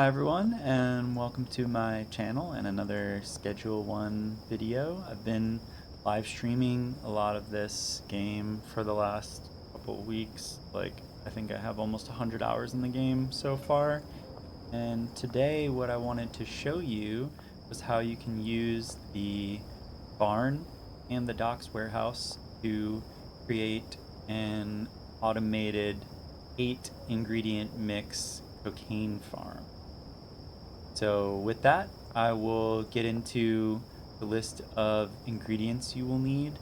Hi everyone, and welcome to my channel and another Schedule 1 video. I've been live streaming a lot of this game for the last couple of weeks. I think I have almost 100 hours in the game so far. And today what I wanted to show you was how you can use the barn and the docks warehouse to create an automated 8 ingredient mix cocaine farm. So with that, I will get into the list of ingredients you will need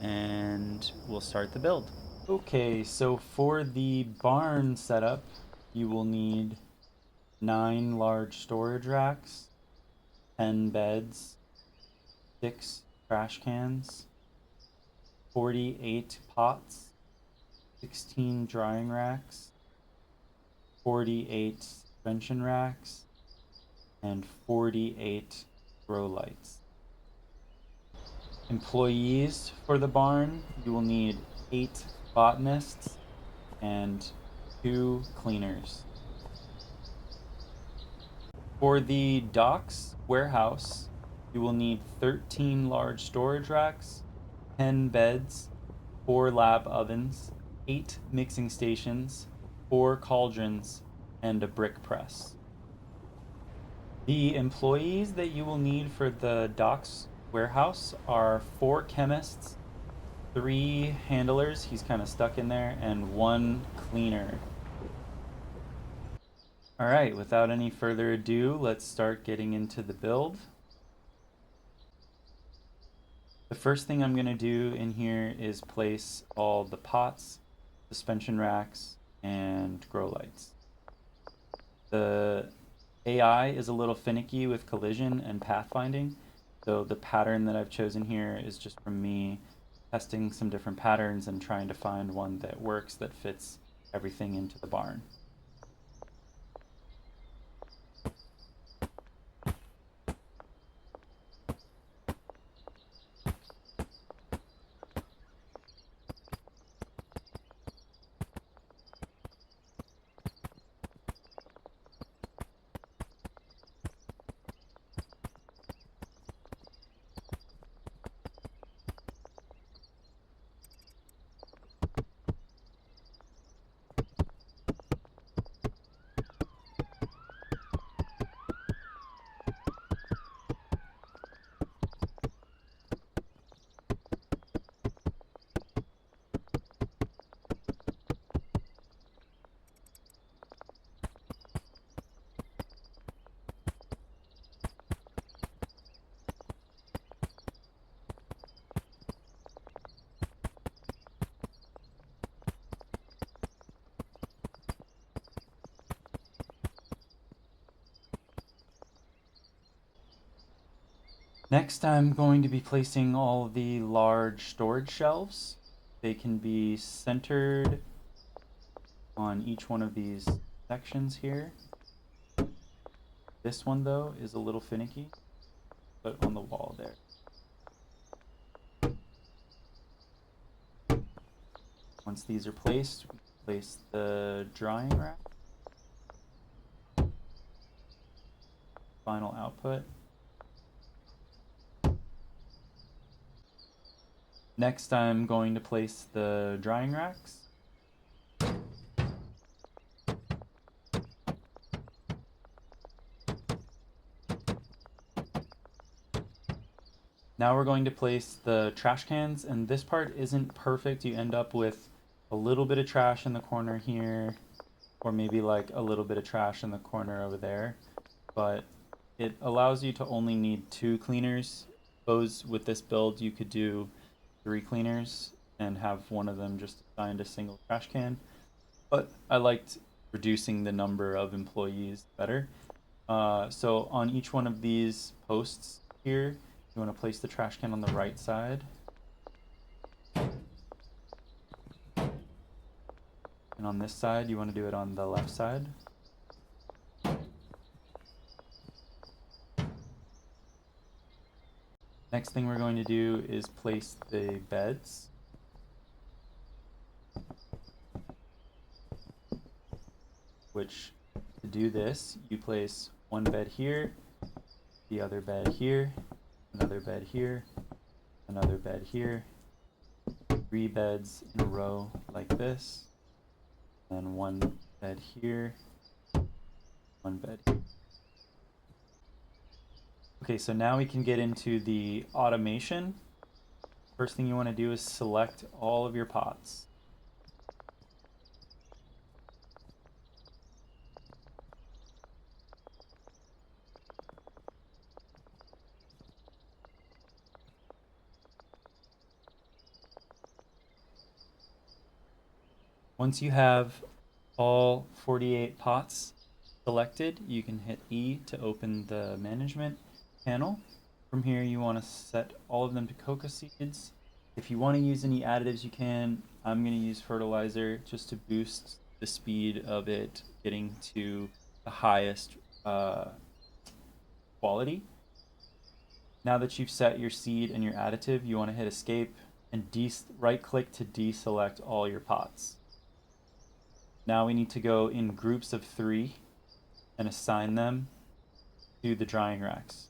and we'll start the build. Okay, so for the barn setup, you will need 9 large storage racks, 10 beds, 6 trash cans, 48 pots, 16 drying racks, 48 suspension racks, and 48 grow lights. Employees for the barn, you will need 8 botanists and 2 cleaners. For the docks warehouse, you will need 13 large storage racks, 10 beds, 4 lab ovens, 8 mixing stations, 4 cauldrons, and a brick press. The employees that you will need for the docks warehouse are 4 chemists, 3 handlers, he's kind of stuck in there, and 1 cleaner. Alright, without any further ado, let's start getting into the build. The first thing I'm going to do in here is place all the pots, suspension racks, and grow lights. The AI is a little finicky with collision and pathfinding, so the pattern that I've chosen here is just from me testing some different patterns and trying to find one that works that fits everything into the barn. Next, I'm going to be placing all the large storage shelves. They can be centered on each one of these sections here. This one, though, is a little finicky, but on the wall there. Once these are placed, we place the drying rack. Final output. Next, I'm going to place the drying racks. Now we're going to place the trash cans, and this part isn't perfect. You end up with a little bit of trash in the corner here, or maybe like a little bit of trash in the corner over there. But it allows you to only need 2 cleaners. Suppose with this build you could do 3 cleaners and have one of them just assigned a single trash can. But I liked reducing the number of employees better. So on each one of these posts here, you want to place the trash can on the right side. And on this side, you want to do it on the left side. Next thing we're going to do is place the beds. Which to do this, you place one bed here, the other bed here, another bed here, another bed here, 3 beds in a row like this, and one bed here, one bed here. Okay, so now we can get into the automation. First thing you want to do is select all of your pots. Once you have all 48 pots selected, you can hit E to open the management panel. From here, you want to set all of them to Coca seeds. If you want to use any additives, you can. I'm going to use fertilizer just to boost the speed of it getting to the highest quality. Now that you've set your seed and your additive, you want to hit escape and right click to deselect all your pots. Now we need to go in groups of 3 and assign them to the drying racks.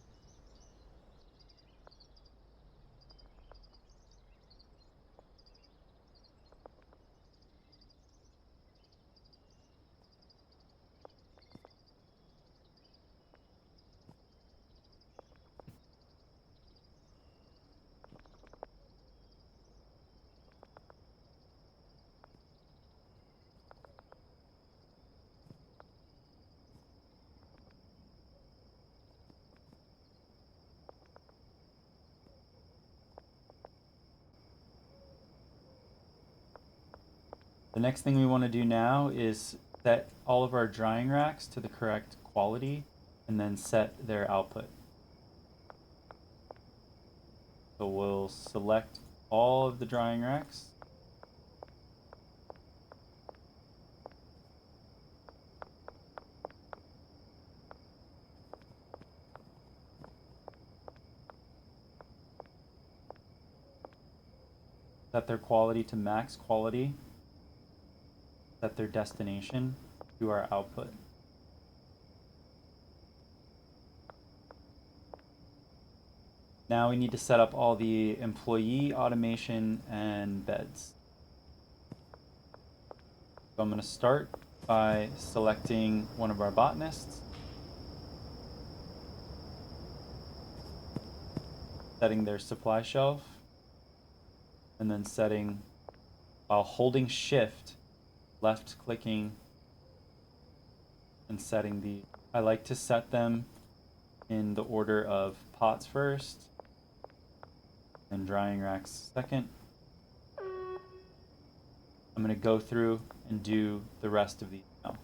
The next thing we want to do now is set all of our drying racks to the correct quality and then set their output. So we'll select all of the drying racks. Set their quality to max quality. Set their destination to our output. Now we need to set up all the employee automation and beds. So I'm going to start by selecting one of our botanists, setting their supply shelf, and then setting, while holding shift, left clicking and setting the, I like to set them in the order of pots first and drying racks second. I'm going to go through and do the rest of these now.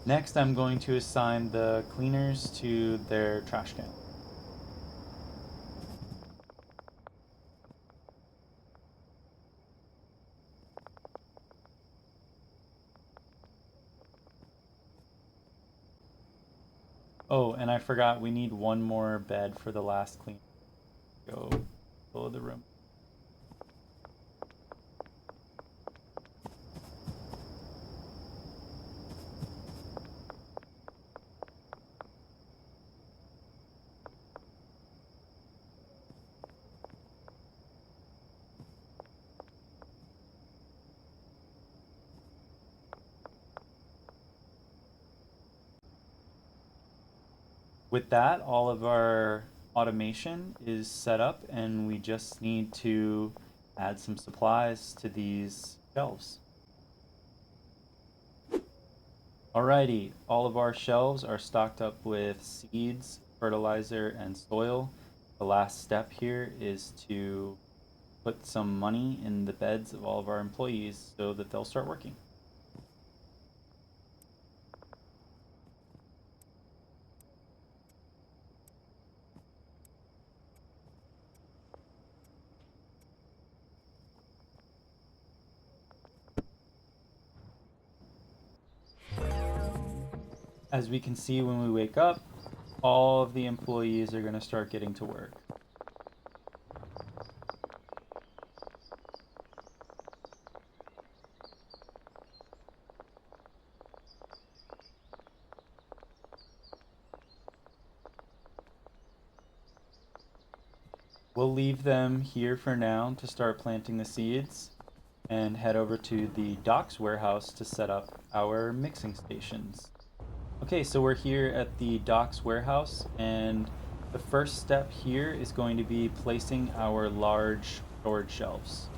Next, I'm going to assign the cleaners to their trash can. Oh, and I forgot, we need one more bed for the last clean. Go below the room. With that, all of our automation is set up and we just need to add some supplies to these shelves. Alrighty, all of our shelves are stocked up with seeds, fertilizer, and soil. The last step here is to put some money in the beds of all of our employees so that they'll start working. As we can see when we wake up, all of the employees are going to start getting to work. We'll leave them here for now to start planting the seeds and head over to the docks warehouse to set up our mixing stations. Okay, so we're here at the docks warehouse, and the first step here is going to be placing our large storage shelves.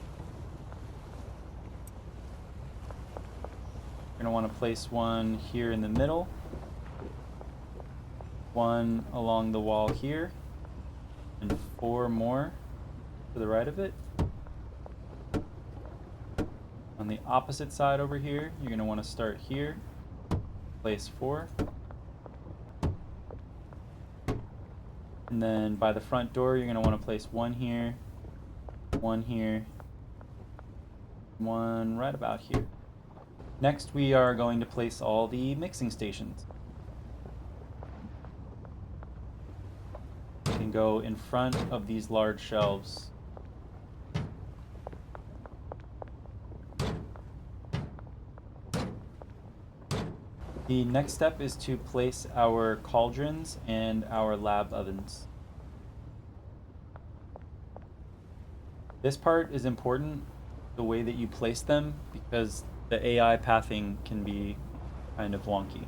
We're going to want to place one here in the middle, one along the wall here, and 4 more to the right of it. On the opposite side over here, you're going to want to start here, place 4. And then by the front door, you're going to want to place 1 here, 1 here, 1 right about here. Next, we are going to place all the mixing stations. You can go in front of these large shelves. The next step is to place our cauldrons and our lab ovens. This part is important, the way that you place them, because the AI pathing can be kind of wonky.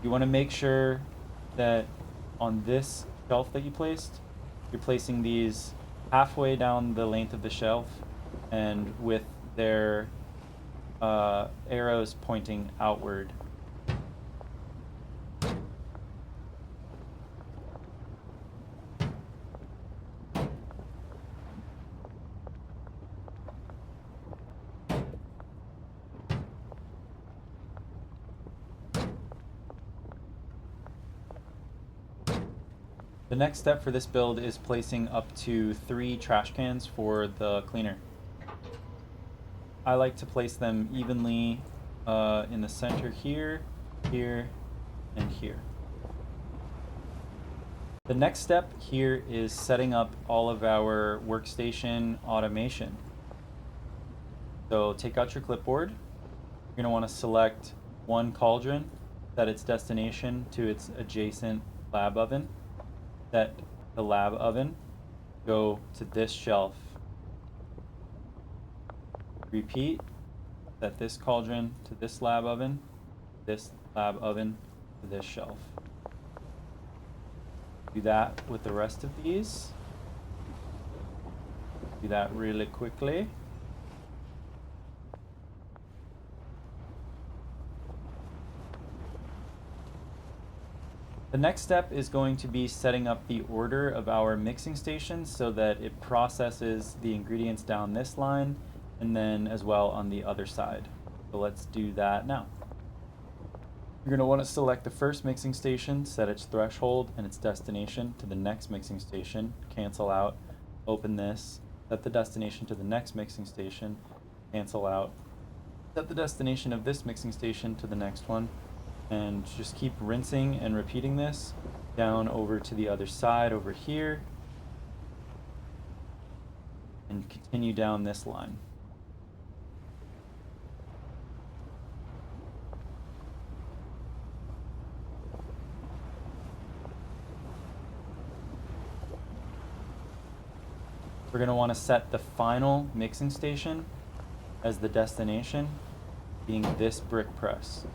You want to make sure that on this shelf that you placed, you're placing these halfway down the length of the shelf and with their arrows pointing outward. The next step for this build is placing up to 3 trash cans for the cleaner. I like to place them evenly in the center here, here, and here. The next step here is setting up all of our workstation automation. So take out your clipboard. You're going to want to select one cauldron, set its destination to its adjacent lab oven. Set the lab oven, go to this shelf. Repeat, set this cauldron to this lab oven to this shelf. Do that with the rest of these. Do that really quickly. The next step is going to be setting up the order of our mixing stations so that it processes the ingredients down this line and then as well on the other side. So let's do that now. You're going to want to select the first mixing station, set its threshold and its destination to the next mixing station, cancel out, open this, set the destination to the next mixing station, cancel out, set the destination of this mixing station to the next one, and just keep rinsing and repeating this down over to the other side over here and continue down this line. We're going to want to set the final mixing station as the destination, being this brick press.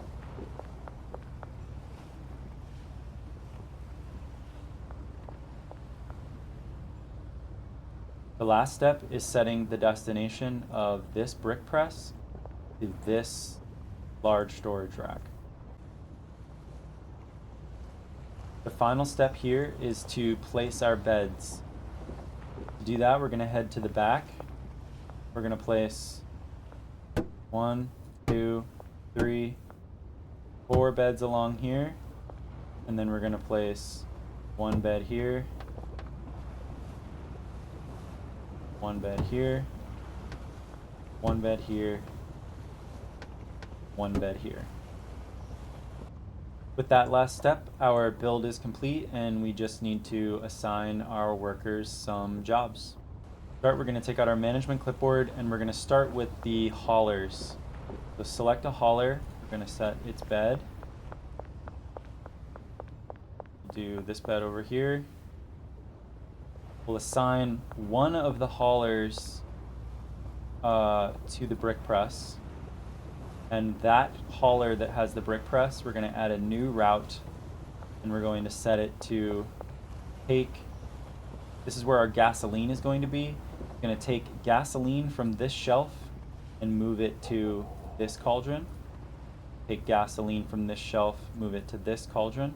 The last step is setting the destination of this brick press to this large storage rack. The final step here is to place our beds. To do that, we're going to head to the back. We're going to place 1, 2, 3, 4 beds along here. And then we're going to place 1 bed here, 1 bed here, 1 bed here, 1 bed here. With that last step, our build is complete and we just need to assign our workers some jobs. We're going to take out our management clipboard and we're going to start with the haulers. So select a hauler, we're going to set its bed. Do this bed over here. We'll assign one of the haulers to the brick press. And that hauler that has the brick press, we're going to add a new route and we're going to set it to take, this is where our gasoline is going to be. We're going to take gasoline from this shelf and move it to this cauldron. Take gasoline from this shelf, move it to this cauldron.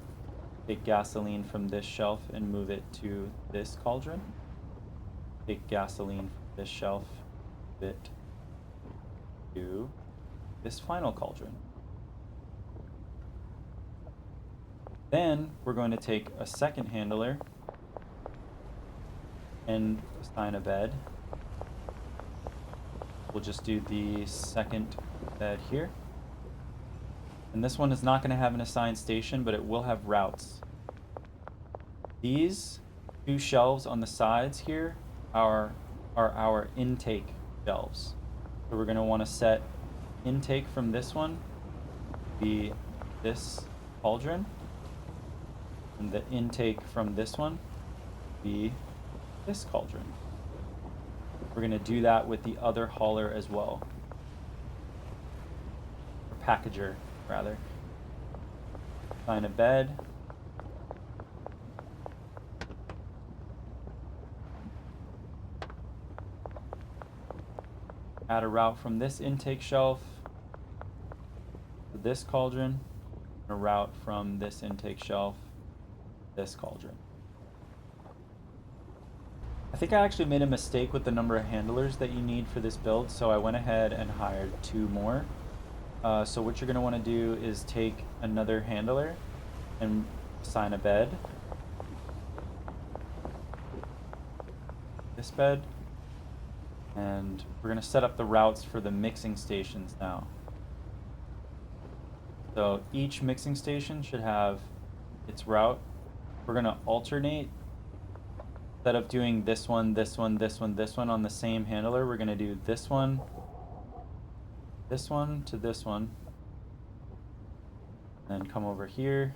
Take gasoline from this shelf and move it to this cauldron. Take gasoline from this shelf, move it to this final cauldron. Then we're going to take a second handler and assign a bed. We'll just do the second bed here. And this one is not going to have an assigned station, but it will have routes. These 2 shelves on the sides here are our intake shelves. So we're going to want to set intake from this one be this cauldron, and the intake from this one be this cauldron. We're going to do that with the other hauler as well, or packager rather. Assign a bed. Add a route from this intake shelf to this cauldron, and a route from this intake shelf to this cauldron. I think I actually made a mistake with the number of handlers that you need for this build, so I went ahead and hired 2 more. So what you're going to want to do is take another handler and assign a bed. This bed. And we're going to set up the routes for the mixing stations now. So each mixing station should have its route. We're going to alternate. Instead of doing this one, this one, this one, this one on the same handler, we're going to do this one to this one. Then come over here.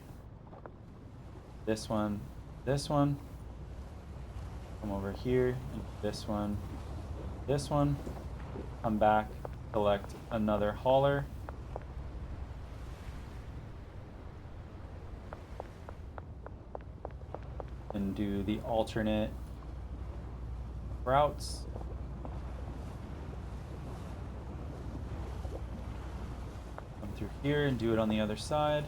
This one, come over here, and this one, come back, select another hauler. And do the alternate routes. Come through here and do it on the other side.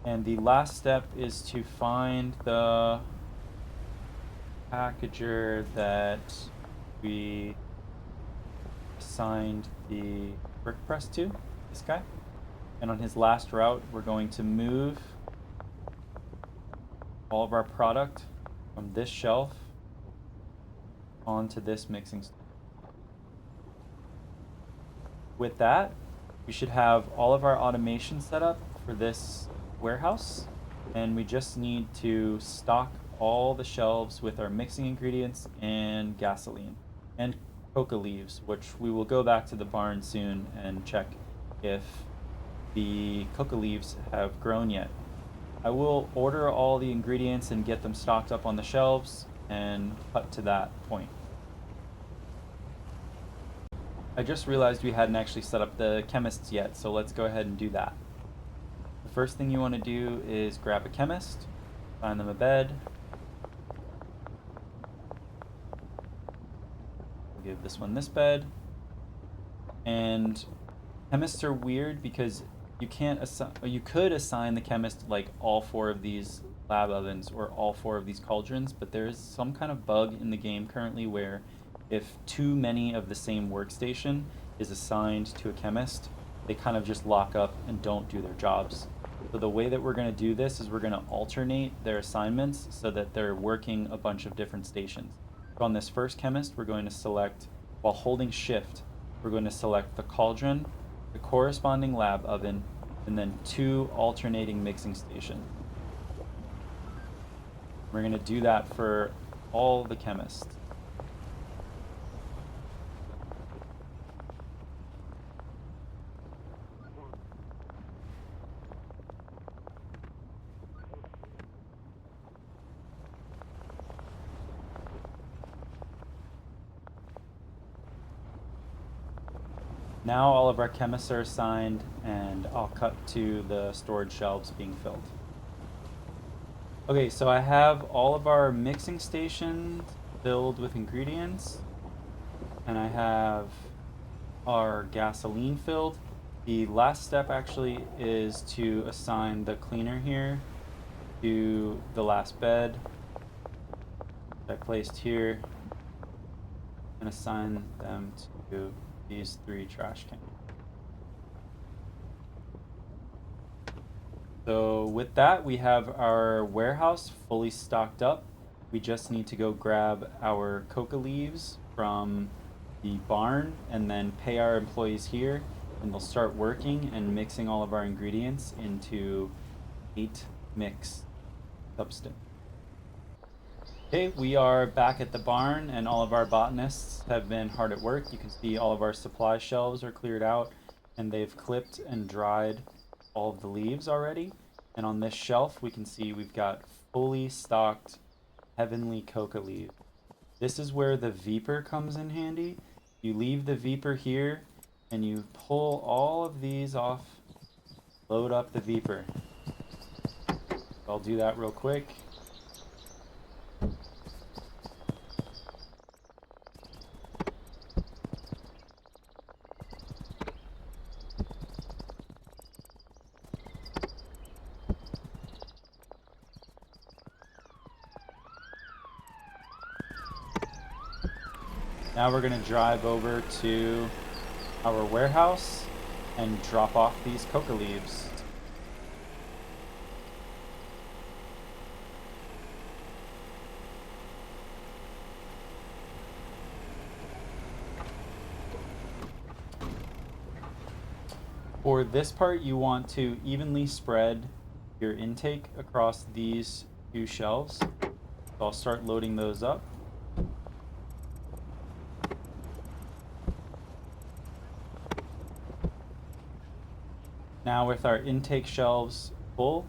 And the last step is to find the packager that we assigned the brick press to, this guy. And on his last route, we're going to move all of our product from this shelf onto this mixing station. With that, we should have all of our automation set up for this warehouse, and we just need to stock all the shelves with our mixing ingredients and gasoline and coca leaves, which we will go back to the barn soon and check if the coca leaves have grown yet. I will order all the ingredients and get them stocked up on the shelves and cut to that point. I just realized we hadn't actually set up the chemists yet, so let's go ahead and do that. first thing you want to do is grab a chemist, find them a bed. We'll give this one this bed. And chemists are weird because you can't you could assign the chemist like all 4 of these lab ovens or all 4 of these cauldrons, but there is some kind of bug in the game currently where if too many of the same workstation is assigned to a chemist, they kind of just lock up and don't do their jobs. So the way that we're going to do this is we're going to alternate their assignments so that they're working a bunch of different stations. So on this first chemist, we're going to select, while holding shift, we're going to select the cauldron, the corresponding lab oven, and then 2 alternating mixing stations. We're going to do that for all the chemists. Now all of our chemists are assigned, and I'll cut to the storage shelves being filled. Okay, so I have all of our mixing stations filled with ingredients, and I have our gasoline filled. The last step actually is to assign the cleaner here to the last bed that I placed here, and assign them to these 3 trash cans. So with that, we have our warehouse fully stocked up. We just need to go grab our coca leaves from the barn and then pay our employees here, and they'll start working and mixing all of our ingredients into 8 mix substance. Okay, we are back at the barn, and all of our botanists have been hard at work. You can see all of our supply shelves are cleared out, and they've clipped and dried all of the leaves already. And on this shelf, we can see we've got fully stocked heavenly coca leaves. This is where the Viper comes in handy. You leave the Viper here, and you pull all of these off, load up the Viper. I'll do that real quick. Now we're going to drive over to our warehouse and drop off these coca leaves. For this part, you want to evenly spread your intake across these 2 shelves. So I'll start loading those up. Now with our intake shelves full,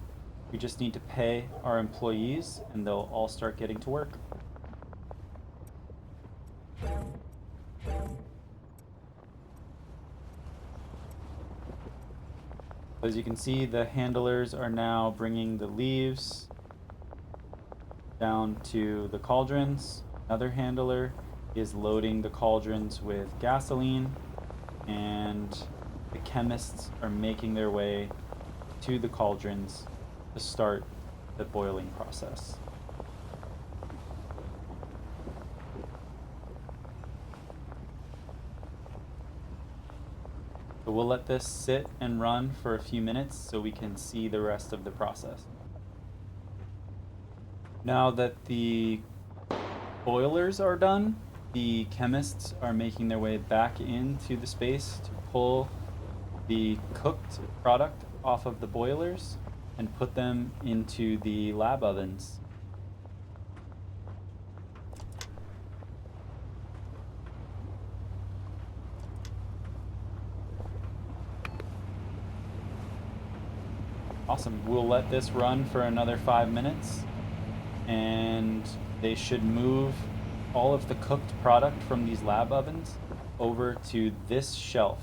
we just need to pay our employees and they'll all start getting to work. As you can see, the handlers are now bringing the leaves down to the cauldrons. Another handler is loading the cauldrons with gasoline, and the chemists are making their way to the cauldrons to start the boiling process. So we'll let this sit and run for a few minutes so we can see the rest of the process. Now that the boilers are done, the chemists are making their way back into the space to pull the cooked product off of the boilers and put them into the lab ovens. Awesome. We'll let this run for another 5 minutes, and they should move all of the cooked product from these lab ovens over to this shelf.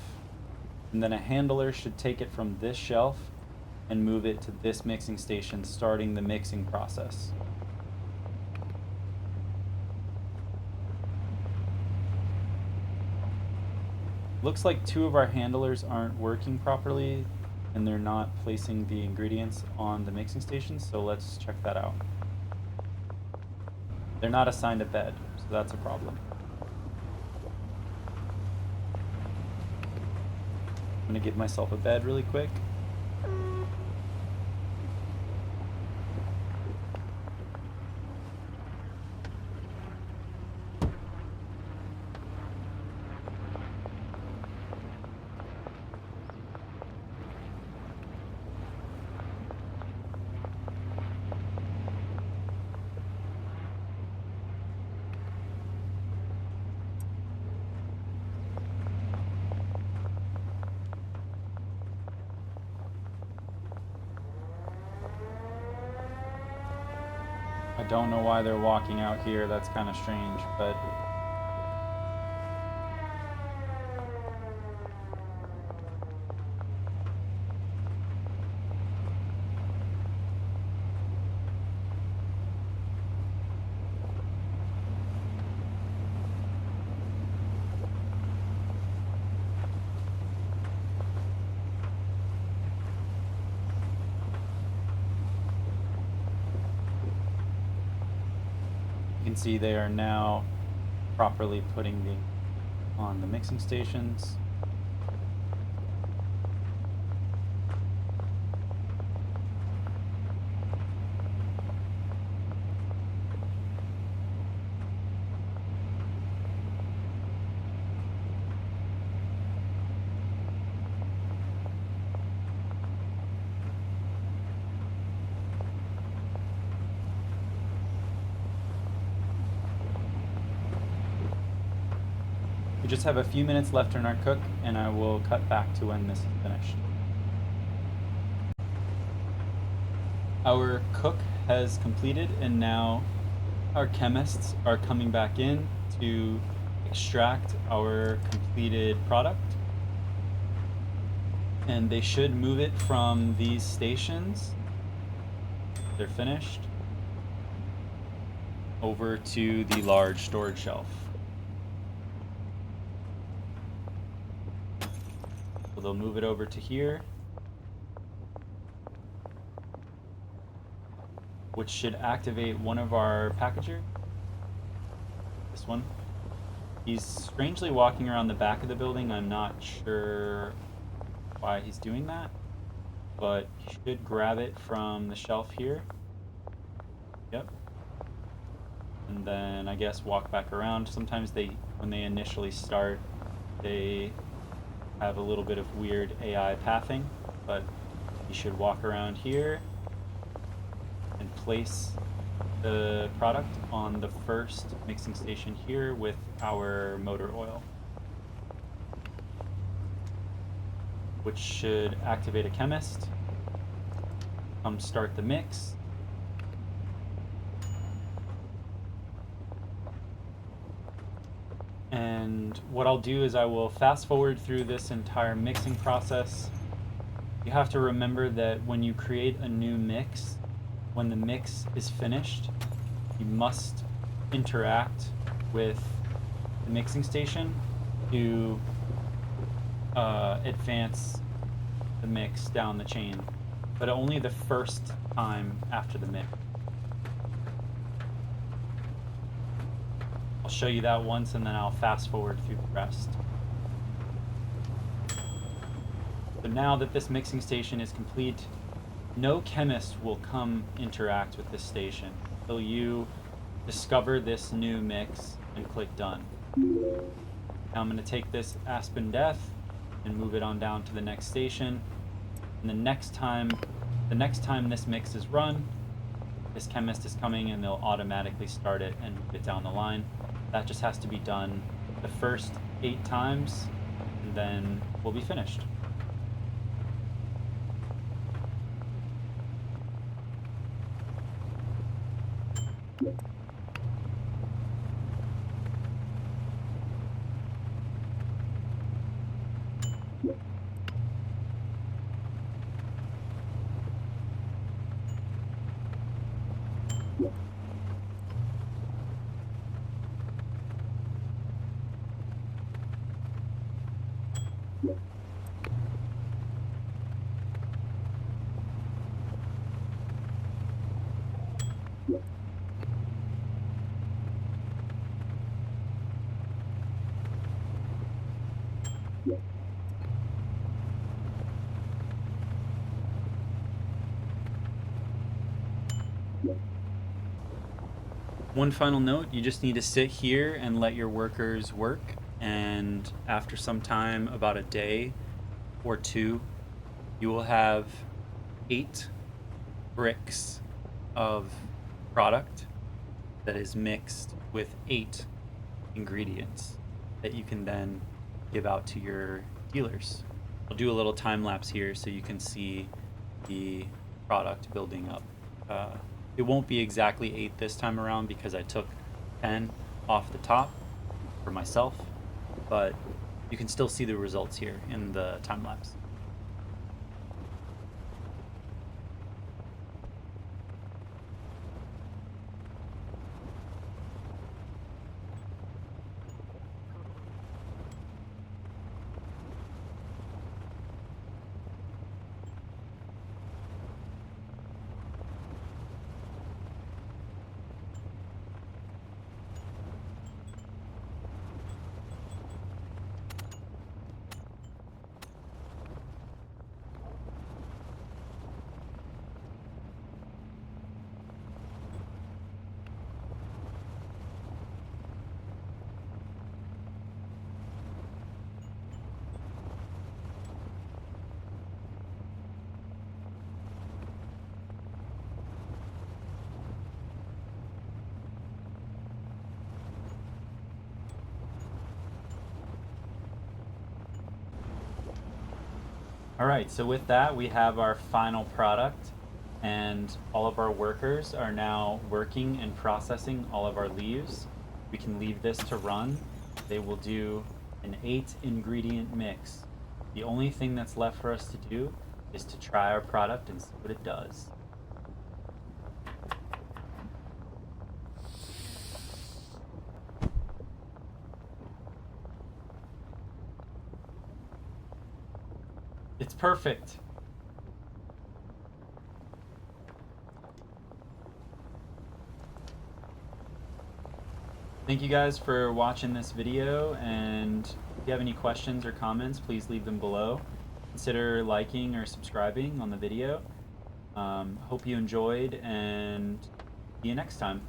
And then a handler should take it from this shelf and move it to this mixing station, starting the mixing process. Looks like 2 of our handlers aren't working properly and they're not placing the ingredients on the mixing station, so let's check that out. They're not assigned a bed, so that's a problem. I'm gonna give myself a bed really quick. I don't know why they're walking out here, that's kind of strange, but you can see they are now properly putting on the mixing stations. We just have a few minutes left in our cook, and I will cut back to when this is finished. Our cook has completed, and now our chemists are coming back in to extract our completed product. And they should move it from these stations, they're finished, over to the large storage shelf. So they'll move it over to here, which should activate one of our packagers. This one. He's strangely walking around the back of the building. I'm not sure why he's doing that, but he should grab it from the shelf here. Yep. And then I guess walk back around. Sometimes when they initially start, they have a little bit of weird AI pathing, but you should walk around here and place the product on the first mixing station here with our motor oil, which should activate a chemist, come start the mix. And what I'll do is I will fast forward through this entire mixing process. You have to remember that when you create a new mix, when the mix is finished, you must interact with the mixing station to advance the mix down the chain, but only the first time after the mix. I'll show you that once and then I'll fast forward through the rest. So now that this mixing station is complete, no chemist will come interact with this station until you discover this new mix and click done. Now I'm going to take this Aspen Death and move it on down to the next station. And the next time this mix is run, this chemist is coming and they'll automatically start it and move it down the line. That just has to be done the first 8 times, and then we'll be finished. One final note, you just need to sit here and let your workers work, and after some time, about a day or two, you will have 8 bricks of product that is mixed with 8 ingredients that you can then give out to your dealers. I'll do a little time lapse here so you can see the product building up. It won't be exactly 8 this time around because I took 10 off the top for myself, but you can still see the results here in the time lapse. All right, so with that, we have our final product, and all of our workers are now working and processing all of our leaves. We can leave this to run. They will do an 8 ingredient mix. The only thing that's left for us to do is to try our product and see what it does. It's perfect. Thank you guys for watching this video, and if you have any questions or comments, please leave them below. Consider liking or subscribing on the video. Hope you enjoyed, and see you next time.